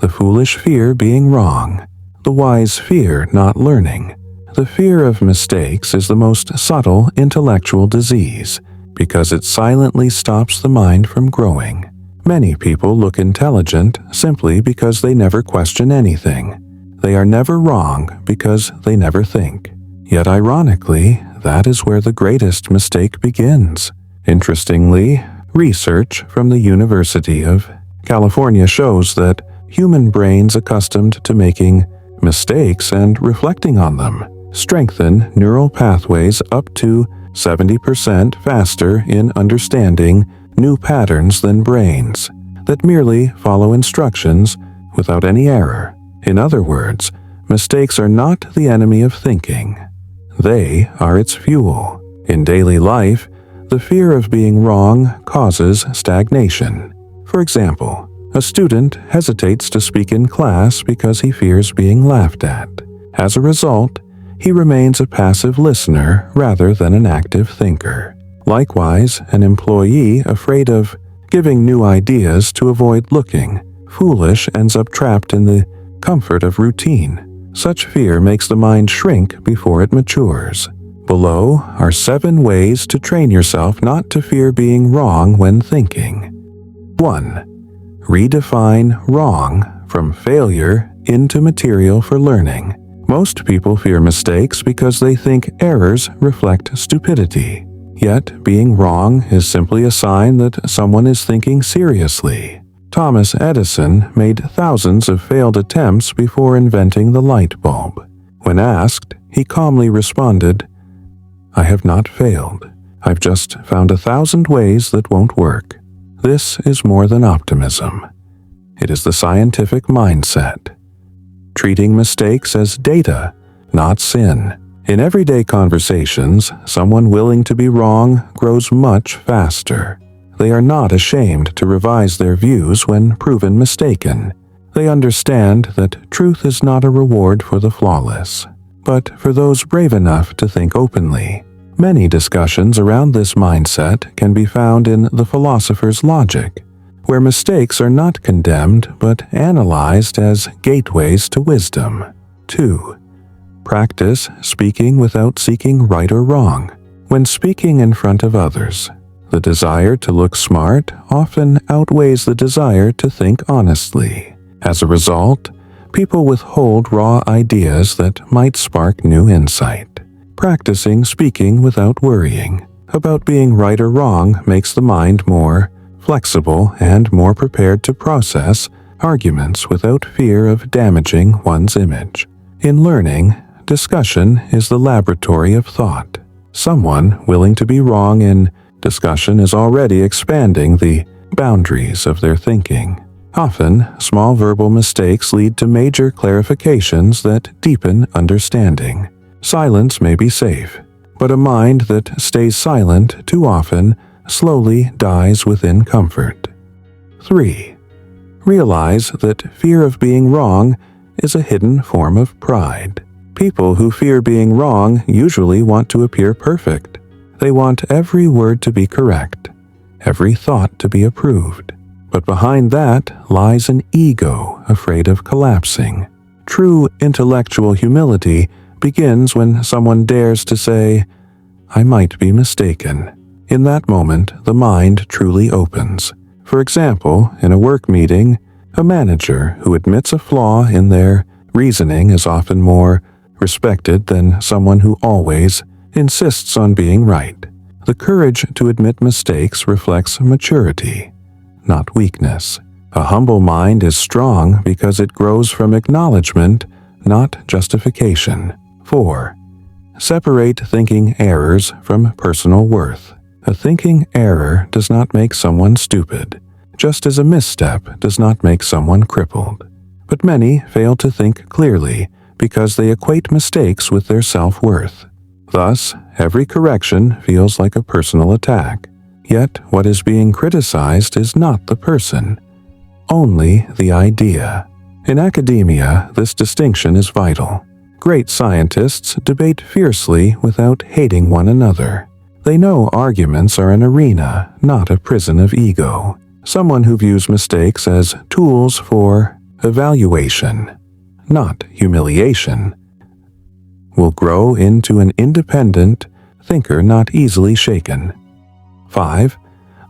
The foolish fear being wrong, the wise fear not learning. The fear of mistakes is the most subtle intellectual disease because it silently stops the mind from growing. Many people look intelligent simply because they never question anything. They are never wrong because they never think. Yet ironically, that is where the greatest mistake begins. Interestingly, research from the University of California shows that human brains accustomed to making mistakes and reflecting on them strengthen neural pathways up to 70% faster in understanding new patterns than brains that merely follow instructions without any error. In other words, mistakes are not the enemy of thinking. They are its fuel. In daily life, the fear of being wrong causes stagnation. For example, a student hesitates to speak in class because he fears being laughed at. As a result, he remains a passive listener rather than an active thinker. Likewise, an employee afraid of giving new ideas to avoid looking foolish ends up trapped in the comfort of routine. Such fear makes the mind shrink before it matures. Below are 7 ways to train yourself not to fear being wrong when thinking. 1. Redefine wrong from failure into material for learning. Most people fear mistakes because they think errors reflect stupidity. Yet, being wrong is simply a sign that someone is thinking seriously. Thomas Edison made thousands of failed attempts before inventing the light bulb. When asked, he calmly responded, "I have not failed. I've just found 1,000 ways that won't work." This is more than optimism. It is the scientific mindset. Treating mistakes as data, not sin. In everyday conversations, someone willing to be wrong grows much faster. They are not ashamed to revise their views when proven mistaken. They understand that truth is not a reward for the flawless, but for those brave enough to think openly. Many discussions around this mindset can be found in the philosopher's logic, where mistakes are not condemned but analyzed as gateways to wisdom. 2. Practice speaking without seeking right or wrong. When speaking in front of others, the desire to look smart often outweighs the desire to think honestly. As a result, people withhold raw ideas that might spark new insight. Practicing speaking without worrying about being right or wrong makes the mind more flexible and more prepared to process arguments without fear of damaging one's image. In learning, discussion is the laboratory of thought. Someone willing to be wrong in discussion is already expanding the boundaries of their thinking. Often, small verbal mistakes lead to major clarifications that deepen understanding. Silence may be safe, but a mind that stays silent too often slowly dies within comfort. 3. Realize that fear of being wrong is a hidden form of pride. People who fear being wrong usually want to appear perfect. They want every word to be correct, every thought to be approved. But behind that lies an ego afraid of collapsing. True intellectual humility begins when someone dares to say, "I might be mistaken." In that moment, the mind truly opens. For example, in a work meeting, a manager who admits a flaw in their reasoning is often more respected than someone who always insists on being right. The courage to admit mistakes reflects maturity, not weakness. A humble mind is strong because it grows from acknowledgement, not justification. 4. Separate thinking errors from personal worth. A thinking error does not make someone stupid, just as a misstep does not make someone crippled. But many fail to think clearly because they equate mistakes with their self-worth. Thus, every correction feels like a personal attack. Yet, what is being criticized is not the person, only the idea. In academia, this distinction is vital. Great scientists debate fiercely without hating one another. They know arguments are an arena, not a prison of ego. Someone who views mistakes as tools for evaluation, not humiliation, will grow into an independent thinker not easily shaken. 5.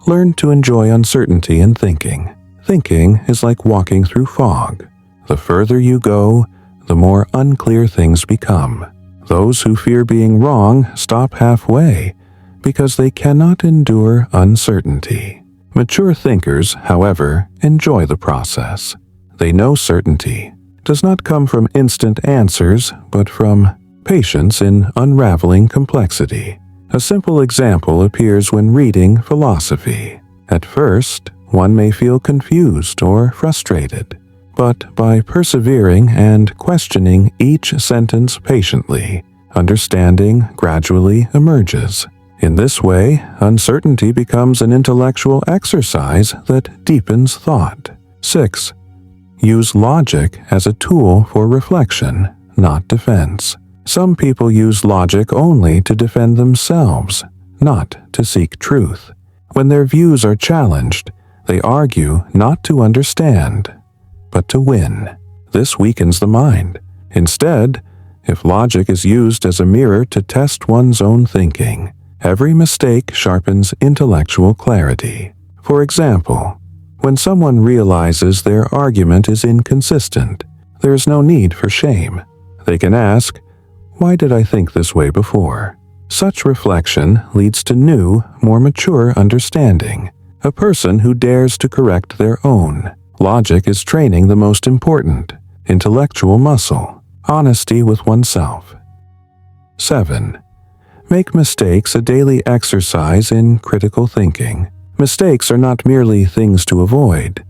Learn to enjoy uncertainty in thinking. Thinking is like walking through fog. The further you go, the more unclear things become. Those who fear being wrong stop halfway because they cannot endure uncertainty. Mature thinkers, however, enjoy the process. They know certainty does not come from instant answers, but from patience in unraveling complexity. A simple example appears when reading philosophy. At first, one may feel confused or frustrated, but by persevering and questioning each sentence patiently, understanding gradually emerges. In this way, uncertainty becomes an intellectual exercise that deepens thought. 6. Use logic as a tool for reflection, not defense. Some people use logic only to defend themselves, not to seek truth. When their views are challenged, they argue not to understand, but to win. This weakens the mind. Instead, if logic is used as a mirror to test one's own thinking, every mistake sharpens intellectual clarity. For example, when someone realizes their argument is inconsistent, there is no need for shame. They can ask, "Why did I think this way before?" Such reflection leads to new, more mature understanding. A person who dares to correct their own logic is training the most important intellectual muscle, honesty with oneself. 7. Make mistakes a daily exercise in critical thinking. Mistakes are not merely things to avoid.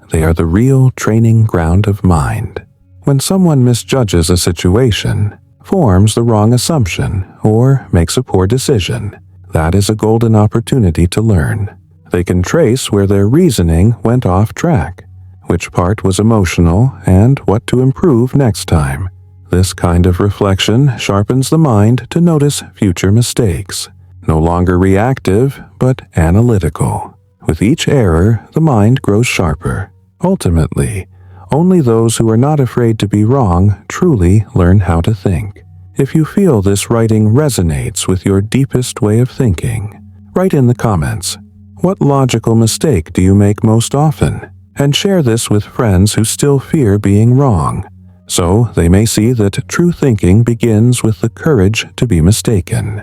They are the real training ground of mind. When someone misjudges a situation, forms the wrong assumption, or makes a poor decision, that is a golden opportunity to learn. They can trace where their reasoning went off track, which part was emotional, and what to improve next time. This kind of reflection sharpens the mind to notice future mistakes, no longer reactive, but analytical. With each error, the mind grows sharper. Ultimately, only those who are not afraid to be wrong truly learn how to think. If you feel this writing resonates with your deepest way of thinking, write in the comments, "What logical mistake do you make most often?" And share this with friends who still fear being wrong, so they may see that true thinking begins with the courage to be mistaken.